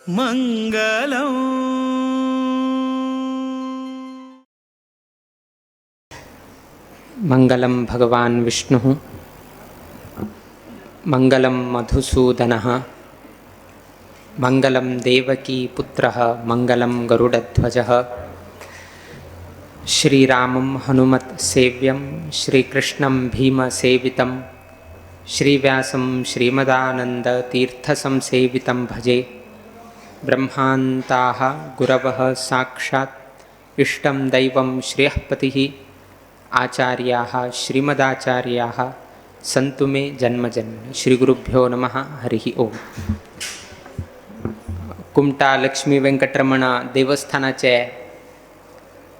मंगलम मंगलम भगवान विष्णु मंगलम मधुसूदनः मंगलम देवकी पुत्रः मंगलम गरुडध्वजः श्रीरामं हनुमत सेव्यं श्रीकृष्णं भीमसेवितं श्रीव्यासं श्रीमदानन्दतीर्थसंसेवितं भजे। ब्रह्मान्ताः गुरवः साक्षात् इष्टं दैवं श्रियःपतिः आचार्याः श्रीमदाचार्याः सन्तु मे जन्मजन्म। श्रीगुरुभ्यो नमः। हरिः ओम। कुमटा लक्ष्मी वेंकटरमण देवस्थानाचे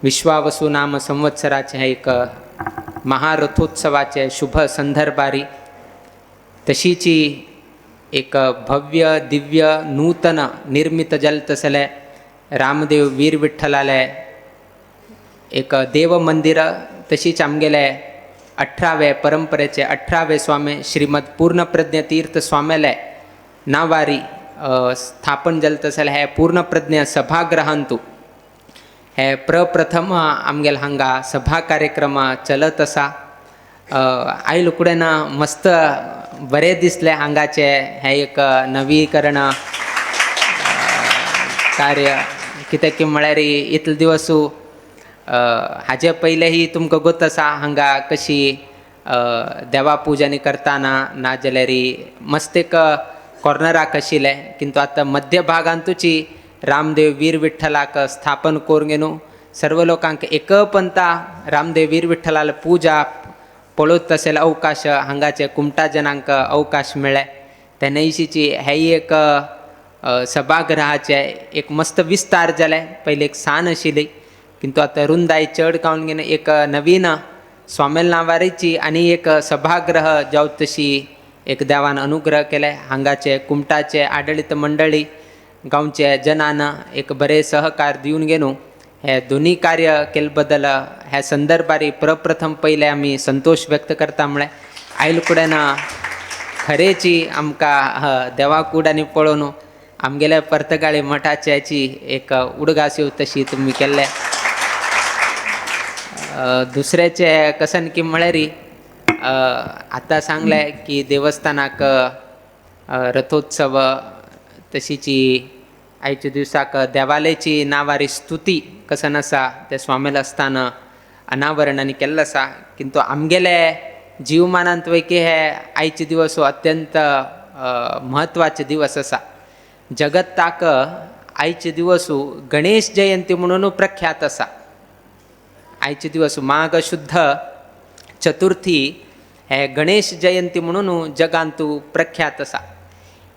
विश्वावसु नाम संवत्सराचे एक महारथोत्सवाचे शुभ संदर्भारी तशीची एक भव्य दिव्य नूतन निर्मित जलतसले रामदेव वीर विठ्ठलाले एक देव मंदिर तशीच आमगेले 18वे परंपरेचे 18वे स्वामी श्रीमद पूर्णप्रज्ञ तीर्थ स्वामेले नावारी स्थापन जलतसले हे पूर्णप्रज्ञ सभागृहांतू हे प्रप्रथम आमगेल हांगा सभा कार्यक्रम चलत असा। आयज उकडेन मस्त बरे दिसले हांगाचे हे एक नवीकरण कार्य कित्याक की म्हळ्यार इतले दिवसू हाजे पयलेही तुमकां गोत आसा हांगा कशी देवा पुजानी करताना ना जाल्यार मस्त एक कॉर्नराक आशिल्ले, किंतु आतां मध्य भागांतूची रामदेव वीर विठ्ठलाक स्थापन करून घेवन सर्व लोकांक एकपंता रामदेव वीर विठ्ठलाला पूजा पळोवंक तशें अवकाश हांगाचे कुमटा जनांक अवकाश मेळ्ळे। ते नैशीची हे एक सभागृहाचे एक मस्त विस्तार जाले। पयलीं एक सान आशिल्ली, किंतु आतां रुंदाय चड जावन घेवन एक नवीन स्वामेल नावारीची आनी एक सभागृह जावं तशी एक देवान अनुग्रह केले। हांगाचे कुमटाचे आडळीत मंडळी गांवचे जनान एक बरे सहकार दिवन घेवन हे दोन्ही कार्य केले बद्दल ह्या संदर्भारी प्रप्रथम पहिले आमी संतोष व्यक्त करता। म्हळ्यार आयज फुडें खरेची आमकां देवाकूड आनी पळोवन आमगेल्या पर्तगाळी मठाची एक उडगास येवं तशी तुमी केल्ले। दुसऱ्याचे कसन की म्हळ्यार आतां सांगले की देवस्थानाक रथोत्सव तशीची आयच्या दिसाक देवालयाची नावारी स्तुती कसन आसा ते स्वामेल आसतना अनावरणांनी केल्लो आसा। किंतु आमगेले जीवमानांत वैकी हे आयचे दिवस अत्यंत म्हत्वाचे दिवस आसा। जगताक आयचे दिवसू गणेश जयंती म्हणून प्रख्यात आसा। आयचे दिवस माघ शुद्ध चतुर्थी हे गणेश जयंती म्हणून जगांतू प्रख्यात आसा।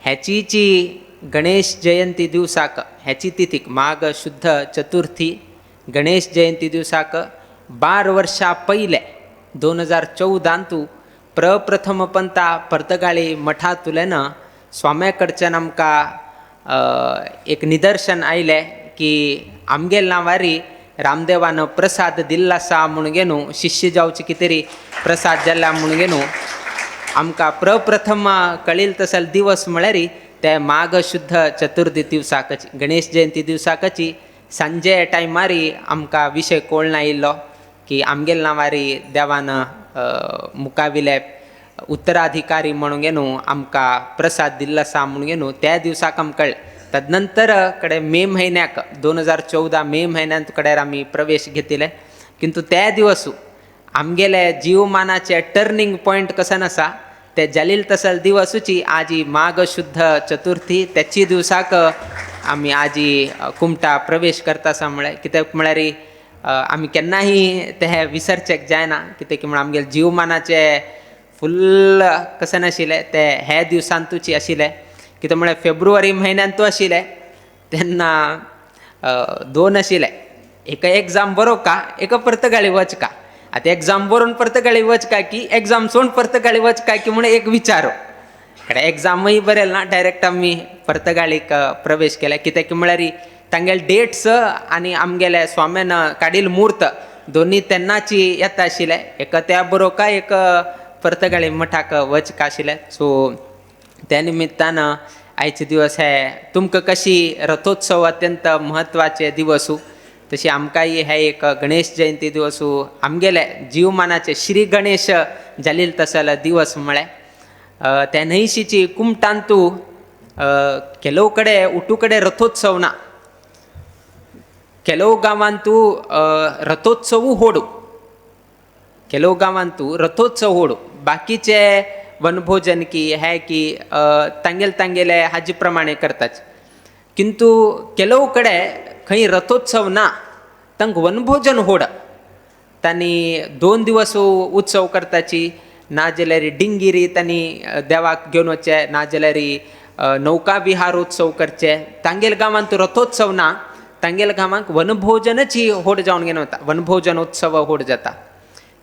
हेचीची गणेश जयंती दिवसाक हेची तिथीक माघ शुद्ध चतुर्थी गणेश जयंती दिवसाक 12 वर्सां पयले 2014 प्रप्रथम पंता पर्तगाळी मठांतुल्यान स्वाम्या कडच्यान आमकां एक निदर्शन आयलें की आमगेल नावारी रामदेवान प्रसाद दिल्लो आसा म्हणून घेवन शिष्य जावचे कितें तरी प्रसाद जाल्ला म्हणून घेवन आमकां प्रप्रथम कळिल्लो तसले दिवस म्हळ्यार ते माघ शुद्ध चतुर्थी दिवसाकची गणेश जयंती दिवसाकची सांजे टायमारी आमकां विशय कळून आयिल्लो की आमगेल नावारी देवान मुखाविले उत्तराधिकारी म्हणून घेवन आमकां प्रसाद दिल्लो आसा म्हणून घेवन त्या दिवसाक आमकां कळ्ळें। तदनंतर कडेन मे म्हयन्याक 2014 मे म्हयन्यांत कडेन आमी प्रवेश घेतिल्ले, किंतु त्या दिवसू आमगेले जीवमानाचे टर्निंग पॉयंट कसन आसा ते जालील तसल दिवसूची आजी माघ शुद्ध चतुर्थी त्याची दिवसाक आमी आजी कुमटा प्रवेश करता आसा। म्हळ्यार कित्याक म्हळ्यार आमी केन्नाही ते विसरचेक जायना, कित्याक की म्हळ्यार आमगेले जीवमानाचे फुल्ल कसन आशिल्ले ते हे दिवसांतूची आशिल्ले। कित्याक म्हळ्यार फेब्रुवारी म्हयन्यांतू आशिल्ले तेन्ना 2 आशिल्ले, एक एग्जाम बरोवका एक पर्तगाळी वचका। आता एग्जाम बरोवन पर्तगाळी वचका की एग्जाम सोडून पर्तगाळी वचका की म्हणून एक विचारो एग्जामय बरेल ना डायरेक्ट आमी पर्तगाळीक प्रवेश केले। कित्याक म्हळ्यार तांगेले डेट्स आनी आमगेले स्वाम्यान काडिल्लो मुहूर्त दोन्ही तेन्नाची येता आशिल्ले। एक त्या बरोवका एक पर्तगाळी मठाक वचका आशिल्ले। सो त्या निमित्तान आयचे दिवस हे तुमकां कशी रथोत्सव अत्यंत म्हत्वाचे दिवसू तशी आमकांय हे एक गणेश जयंती दिवसू आमगेले जीवमानाचे श्री गणेश जालील तसल दिवस म्हळ्यार त्या न्हंयशीची कुमटांतू ಕೆಲವು ಕಡೆ ಹುಟ್ಟು ಕಡೆ ರಥೋತ್ಸವನ ಕೆಲವು गावांतू रथोत्सवू होडू ಕೆಲವು गावांतू रथोत्सव होडू बाकीचे वनभोजन की है की तांगेले हाजी प्रमाणे करतात किंतु ಕೆಲವು ಕಡೆ खंय रथोत्सव ना तांकां वनभोजन होड तांणी 2 दिवस उत्सव करताची ना जाल्यार डिंगिरी तांणी देवाक घेवन वचचे ना जाल्यार नौका विहारोत्सव करचे तांगेल गांवांत रथोत्सव ना तांगेल गांवांक वनभोजनची होड जावन घेवन वता वनभोजनोत्सव होड जाता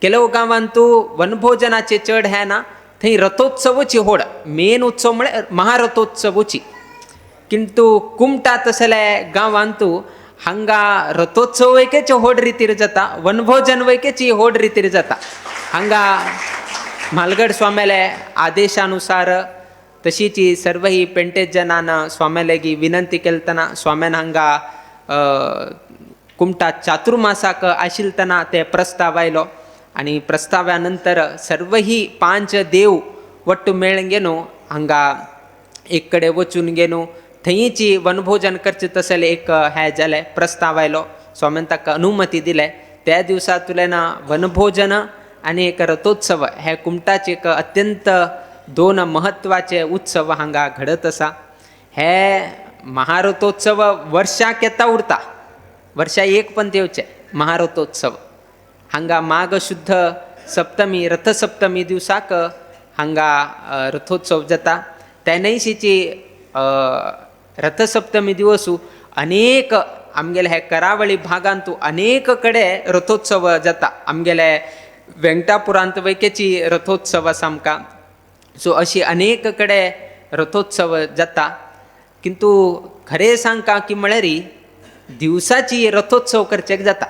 ಕೆಲವು गांवांतू वनभोजनाचे चड हे ना थंय रथोत्सवची होड मेन उत्सव म्हळ्यार महारथोत्सवची किंतु कुमटा तसले गांवांतू हांगा रथोत्सव वैकेची होड रितीर जाता वनभोजन वैकेची होड रितीर जाता हांगा म्हालगड स्वाम्याले आदेशानुसार तशीची सर्व ही पेंटेज जनान स्वाम्यालेगी विनंती केलतना स्वाम्यान हांगा कुमटा चातुर्मासाक आशिलतना ते प्रस्ताव आयलो आनी प्रस्ताव्या नंतर सर्व ही 5 देव वट्टू मेळून घेवन हांगा एक कडेन वचून घेवन थंयची वनभोजन करचे तसले एक हे जाले प्रस्ताव आयलो स्वाम्यान ताका अनुमती दिले त्या दिवसा तुलेन वनभोजन आनी एक रथोत्सव हे कुमटाचे एक अत्यंत 2 महत्वाचे उत्सव हांगा घडत आसा हे महारथोत्सव वर्षाक येता उरता वर्षा एक पण येवचे महारथोत्सव हांगा माघ शुद्ध सप्तमी रथसप्तमी दिवसाक हांगा रथोत्सव जाता त्या न्हंयशीची रथसप्तमी दिवसू अनेक आमगेले हे करावळी भागांतू अनेक कडे रथोत्सव जाता आमगेले वेंकटापुरांत वैकेची रथोत्सव आसा आमकां सो अशी अनेक कडे रथोत्सव जाता किंतु खरें सांगता की म्हळ्यार दिवसाची रथोत्सव करचेक जाता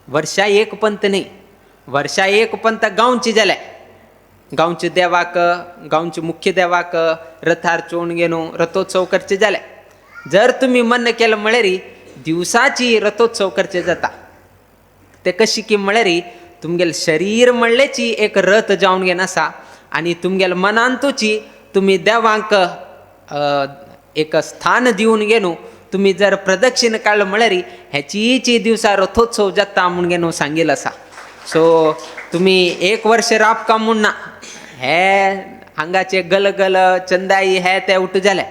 वर्षा एक पंत न्ही वर्षा एक पंत गांवची जाले गांवच्या देवाक गांवच्या मुख्य देवाक रथार चोवन घेवन रथोत्सव करचे जाले जर तुमी मन केलं म्हळ्यार दिवसाची रथोत्सव करचे जाता ते कशी की म्हळ्यार तुमगेले शरीर म्हणलेची एक रथ जावन घेवन आसा आनी तुमगेले मनांतूची तुमी देवाक एक स्थान दिवन घेवन तुमी जर प्रदक्षिण काडलो म्हळ्यार हेचीची दिवसा रथोत्सव जाता म्हूण घेवन सांगिल्लो आसा सो तुमी एक वर्ष राबका म्हूण ना हे हांगाचे गलगल चंदाई हे ते उठ जाले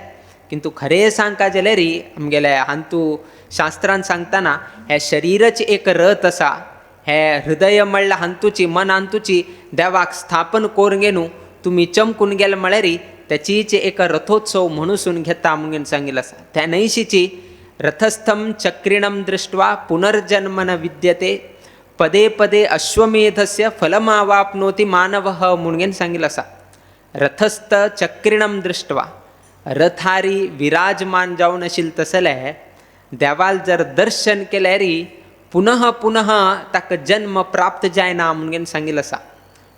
किंतु खरें सांगता जाल्यार आमगेले हांतू शास्त्रांत सांगतना हे शरीरच एक रथ आसा हे हृदय म्हणल्यार हांतूची मन हांतूची देवाक स्थापन करून घेवन तुमी चमकून गेले म्हळ्यार त्याचीच एक रथोत्सव म्हणून घेता म्हणून सांगिल्लें आसा त्या न्हंयशीची रथस्थम चक्रिणम दृष्ट्वा पुनर्जन्म न विद्यते पदे पदे अश्वमेधस्य फलमावाप्नोति मानवः म्हणून सांगिल्लें आसा रथस्थ चक्रिणम दृष्ट्वा रथारी विराजमान जावन आशिल्ले तसले देवाल जर दर्शन केल्यार पुनः पुनः ताका जन्म प्राप्त जायना म्हणून सांगिल्लें आसा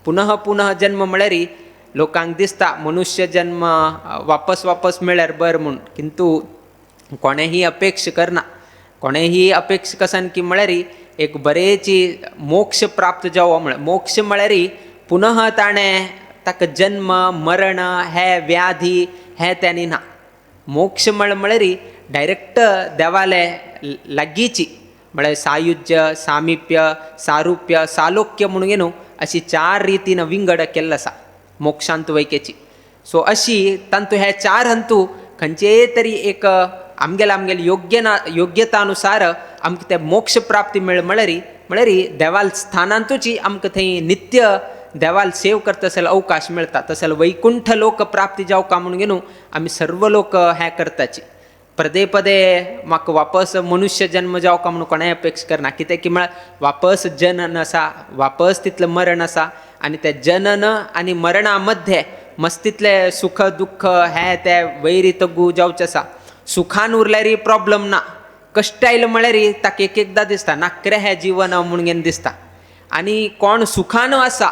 पुनः पुनः जन्म म्हळ्यार लोकांक दिसता मनुष्य जन्म वापस वापस मेळ्यार बरें म्हूण किंतु कोणेही अपेक्षा करना कोणेही अपेक्षा कसन की म्हळ्यार एक बरेची मोक्ष प्राप्त जावो म्हळ्यार मोक्ष म्हळ्यार पुनः ताणें ताका जन्म मरण हे व्याधी हे त्यांनी ना मोक्ष म्हळ्यार डायरेक्ट देवाले लागींची म्हळ्यार सायुज्य सामिप्य सारुप्य सालोक्य म्हणून घेवन अशी 4 रितीन विंगड केल्लो आसा मोक्षांत वैकेची सो अशी तांतू हे 4 हंतू खंयचे तरी एक आमगेले योग्यतानुसार आमकां ते मोक्ष प्राप्ती म्हळ्यार देवाल स्थानांतूची आमकां थंय नित्य देवाल सेव करता तसले अवकाश मेळटा तसले वैकुंठ लोक प्राप्ती जावका म्हणून घेवन आमी सर्व लोक हे करताची पदे पदे म्हाका वापस मनुष्य जन्म जावका म्हणून कोणाय अपेक्षा करना कित्याक की म्हळ्यार वापस जनन आसा वापस तितलें मरण आसा आनी ते जनन आनी मरणा मध्ये मस्तितले सुख दुःख हे ते वैरी तगू जावचे आसा सुखान उरल्यार प्रॉब्लम ना कश्ट आयले म्हळ्यार ताका एकदां दिसता नाकरें हें जिवन म्हणून दिसता आनी कोण सुखान आसा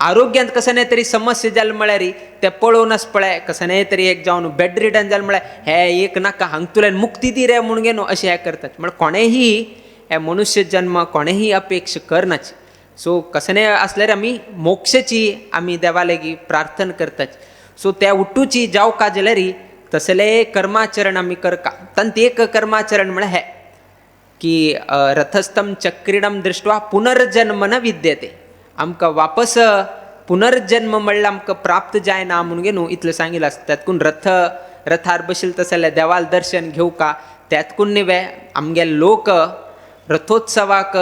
आरोग्यांत कसं नाही तरी समस्या जाल म्हळ्यार री ते पळोवनच पळय कसं नाही तरी एक जावन बेड रिडन जाल म्हळ्यार हे एक नाका हांग तुला मुक्ती दी रे म्हणून घेवन अशें हे करतात. म्हळ्यार कोणेही हे मनुष्य जन्म कोणेही अपेक्षा करनाची. सो कसं नाही असल्यार आमी मोक्षाची आमी देवा लेगी प्रार्थना करतात. सो त्या उठूची जाव का जाल्यार तसले कर्माचरण आमी करका. तांत एक कर्माचरण म्हळ्यार हे की रथस्थम चक्रीडम दृष्ट्वा पुनर्जन्म न विद्यते. आमकां वापस पुनर्जन्म म्हणल्यार आमकां प्राप्त जायना म्हणून गे न्हू इतलें सांगिल्लें आसता. त्यातकून रथार बशिल्ले तसले देवाल दर्शन घेवका. त्यातकून न्ही आमगे लोक रथोत्सवाक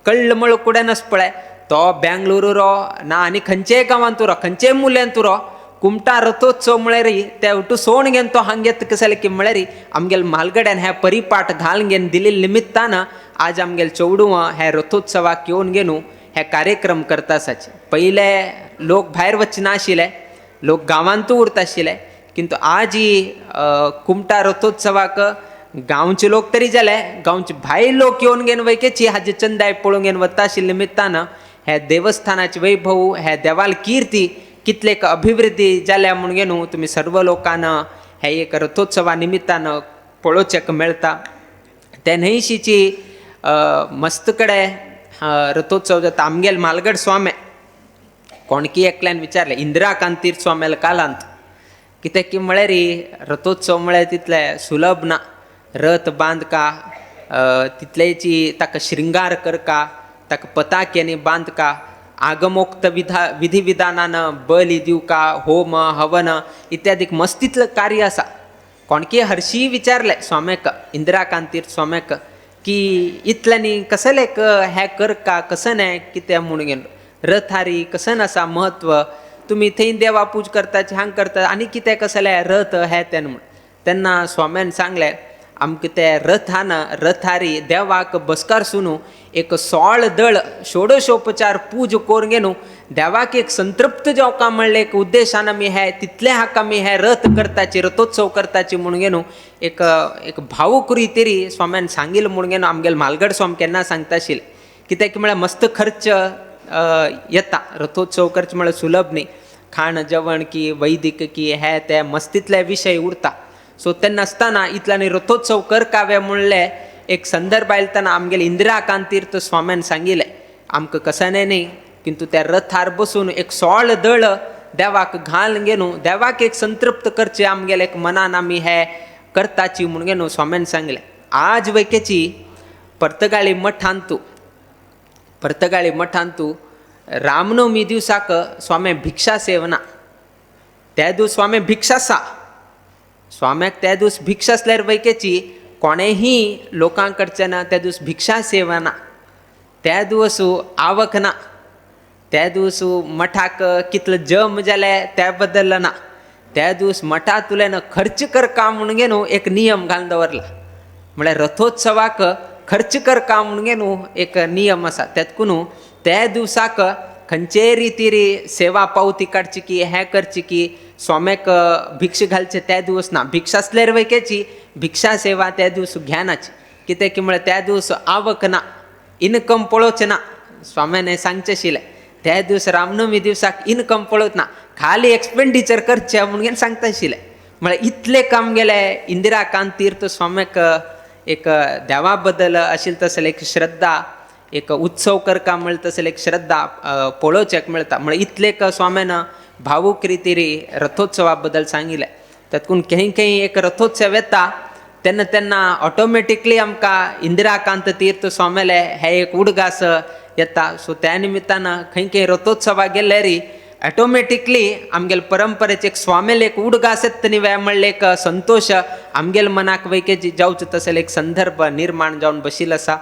कळमळ कुडेनच पळय तो बेंगलुरू रो ना आनी खंयचेय गांवांत रो खंयचेय मुल्यान तूं रो कुमटा रथोत्सव म्हळ्यार ते उठू सोण घेवन तो हांगेत कशें की म्हळ्यार आमगेल म्हालगड्यान हे परिपाठ घालन घेवन दिल्ले निमित्तान आज आमगेल चेडूं हे रथोत्सवाक येवन गे न्हू हे कार्यक्रम करता आसाचे. पयले लोक भायर वचचे नाशिल्ले, लोक गांवांतू उरता आशिल्ले, किंतु आज ही कुमटा रथोत्सवाक गांवचे लोक तरी जाले गांवचे भायर लोक येवन घेवन वयकेची हाजे चंदाय पळोवन घेवन वता आशिल्ले निमित्तान हे देवस्थानाचे वैभव हे देवाल कीर्ती कितलेक अभिवृद्धी जाल्या म्हणून गे न्हू तुमी सर्व लोकांना हे एक रथोत्सवा निमित्तान पळोवचेक मेळटा. ते न्हयशीची मस्त कडेन रथोत्सव जाता. आमगेल म्हालगड स्वामी कोणकी एकल्यान विचारलें इंदिरा कांतीर स्वाम्याल कालांत कित्याक की म्हळ्यार रथोत्सव म्हळ्यार तितले सुलभ ना. रथ बांदका तितलेची ताका श्रिंगार करका ताका पताक्यांनी बांदका आगमोक्त विधी विधानान बली दिवका होम हवन इत्यादीक मस्तितलं कार्य आसा. कोणकी हरशी विचारले स्वाम्याक इंदिरा कांतीर स्वाम्याक की इतल्यानी कसलेक हे करका कसं नाही कितें म्हणून घेवन रथारी कसं आसा महत्व तुमी थंय देवा पूज करताचे हांग करता आनी कितें कसलें रथ हे तेन म्हण. तेन्ना स्वाम्यान सांगलें आमकां ते रथारी देवाक बसकार सुनू एक 16 दळ षोडशोपचार पूज करून घेनू देवाक एक संतृप्त जावका म्हणले एक उद्देशान आमी हे तितले हाका आमी हे रथ करताचे रथोत्सव करताचे म्हणून घेनू एक भावूक रितीरी स्वाम्यान सांगिल्लें म्हणून घेनू आमगेले म्हालगड स्वामी केन्ना सांगता आशिल्ले. कित्याक म्हळ्यार मस्त खर्च येता रथोत्सव करचे म्हळ्यार सुलभ न्ही. खाण जेवण की वैदिक की हे ते मस्तितले विशय उरता. सो तेन्ना आसतना इतल्यानी रथोत्सव करकावे म्हणले एक संदर्भ आयलतना आमगेले इंदिरा कांतीर्थ स्वाम्यान सांगिल्लें आमकां कसाने न्ही किंतु त्या रथार बसून एक 16 दळ देवाक घालन घेनू देवाक एक संतृप्त करचे आमगेले एक मनान आमी हे करताची म्हणून घेनू स्वाम्यान सांगलें. आज वयकेची पर्तगाळी मठांतू रामनवमी दिवसाक स्वामी भिक्षा सेवना. त्या दिवस स्वामी भिक्षा आसा स्वाम्याक त्या दिवस भिक्षा आसल्यार वयकेची कोणेही लोकां कडच्यान त्या दिवस भिक्षा सेवना. त्या दिवस आवक ना. त्या दिवस मठाक कितलो जम जाले त्या बद्दल ना. त्या दिवस मठा तुलेन खर्च करका म्हणून घेनू एक नियम घालून दवरला. म्हळ्यार रथोत्सवाक खर्च करका म्हणून घेनू एक नियम आसा. त्यातकून त्या दिवसाक खंयचे रितीरी सेवा पावती काडची की हे करची की स्वाम्याक भिक्षा घालचे त्या दिवस ना. भिक्षा आसल्यार वयकेची भिक्षा सेवा त्या दिवस घेनाची. कित्याक की म्हळ्यार त्या दिवस आवक ना इनकम पळोवचें ना. स्वाम्यान सांगचें आशिल्लें त्या दिवस रामनवमी दिवसाक इनकम पळोवच ना खाली एक्सपेंडिचर करचें म्हणून सांगता आशिल्लें. म्हळ्यार इतले काम गेले इंदिरा कांतीर्थ स्वाम्याक एक देवा बद्दल आशिल्ले तसले एक श्रद्धा एक उत्सव करका म्हणटा तसले एक श्रद्धा पळोवचेक मेळटा. म्हळ्यार इतलेक स्वाम्यान भावूक रितीरी रथोत्सवा बद्दल सांगिल्लें. तातूंत खंय एक रथोत्सव येता तेन्ना ऑटोमॅटिकली आमकां इंदिरा कांत तीर्थ स्वाम्याले हे एक उडगास येता. सो त्या निमित्तान खंय रथोत्सवाक गेल्यार ऑटोमॅटिकली आमगेले परंपरेचे एक स्वाम्याले एक उडगास येता न्ही म्हणले एक संतोष आमगेल मनाक वयके जावचो तसले एक संदर्भ निर्माण जावन बशिल्लो आसा.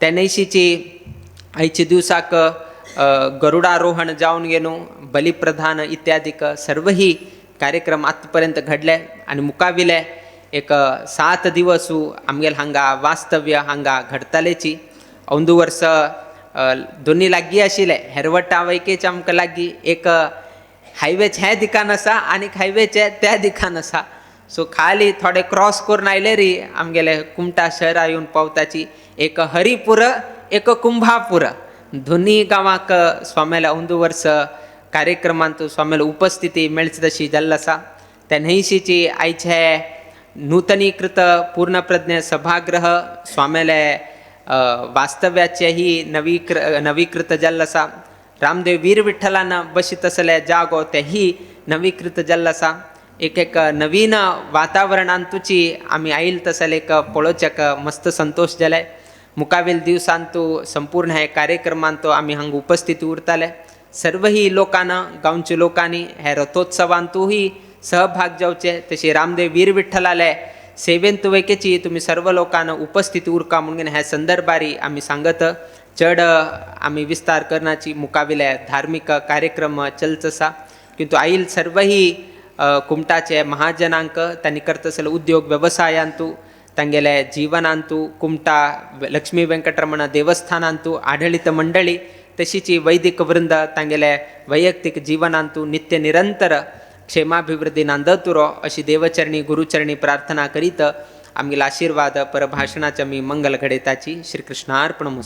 त्या नैशीची आयच्या दिवसाक गरुडारोहण जावन गेनू बलिप्रधान इत्यादीक सर्व ही कार्यक्रम आत पर्यंत घडले आनी मुखाविले एक 7 दिवस आमगेल हांगा वास्तव्य हांगा घडतलेची. अंदू वर्स दोनी लागीं आशिल्ले हेरवटा वयकेचे आमकां लागीं एक हायवेचे हे दिकान आसा आनी हायवेचे त्या दिकान आसा. सो खाली थोडे क्रॉस करून आयले री आमगेले कुमटा शहरा येवन पावताची. एक हरिपूर एक कुंभापूर दोन्ही गावाक स्वाम्याला ಒಂದು ವರ್ಷ कार्यक्रमांत स्वाम्याला उपस्थिती मेळच तशी जल्लसा त्या नैशीची आयचे नूतनीकृत पूर्णप्रज्ञ सभागृह स्वाम्याला वास्तव्याचेही नवीकृत जल्लसा रामदेव वीर विठ्ठलानं बशीत असले जागो तेही नवीकृत जल्लसा एक नवीन वातावरणांतुची आम्ही आईल तसले एक पळोचक मस्त संतोष जाले मुकावेल दिवसांतू संपूर्ण हे कार्यक्रमांतो आम्ही हांग उपस्थिती उरताले सर्व ही लोकांना गावच्या लोकांनी हे रथोत्सवांतूही सहभाग जावचे तशी रामदेव वीर विठ्ठलाले सेवेंत वैकेची तुम्ही सर्व लोकांना उपस्थिती उरका म्हणून ह्या संदर्भारी आम्ही सांगत चढ आम्ही विस्तार करण्याची मुकाविले धार्मिक कार्यक्रम चलचसा किंतु आईल सर्वही कुमटाचे महाजनांक त्यांनी करत असेल उद्योग व्यवसायांतू ತಂಗೆಲೆ ಜೀವನಾಂತೂ ಕುಮಟಾ ಲಕ್ಷ್ಮೀ ವೆಂಕಟರಮಣ ದೇವಸ್ಥಾನಾಂತೂ ಆಡಳಿತ ಮಂಡಳಿ तशीची वैदिक वृंद तांगेले वैयक्तिक जीवनांतू नित्य निरंतर क्षेमाभिवृद्धी नांदतुरो अशी देवचरणी गुरुचरणी प्रार्थना करीत आमगेला आशीर्वाद परभाषणाच्या मी मंगल घडेताची श्रीकृष्णार्पणमस्तु.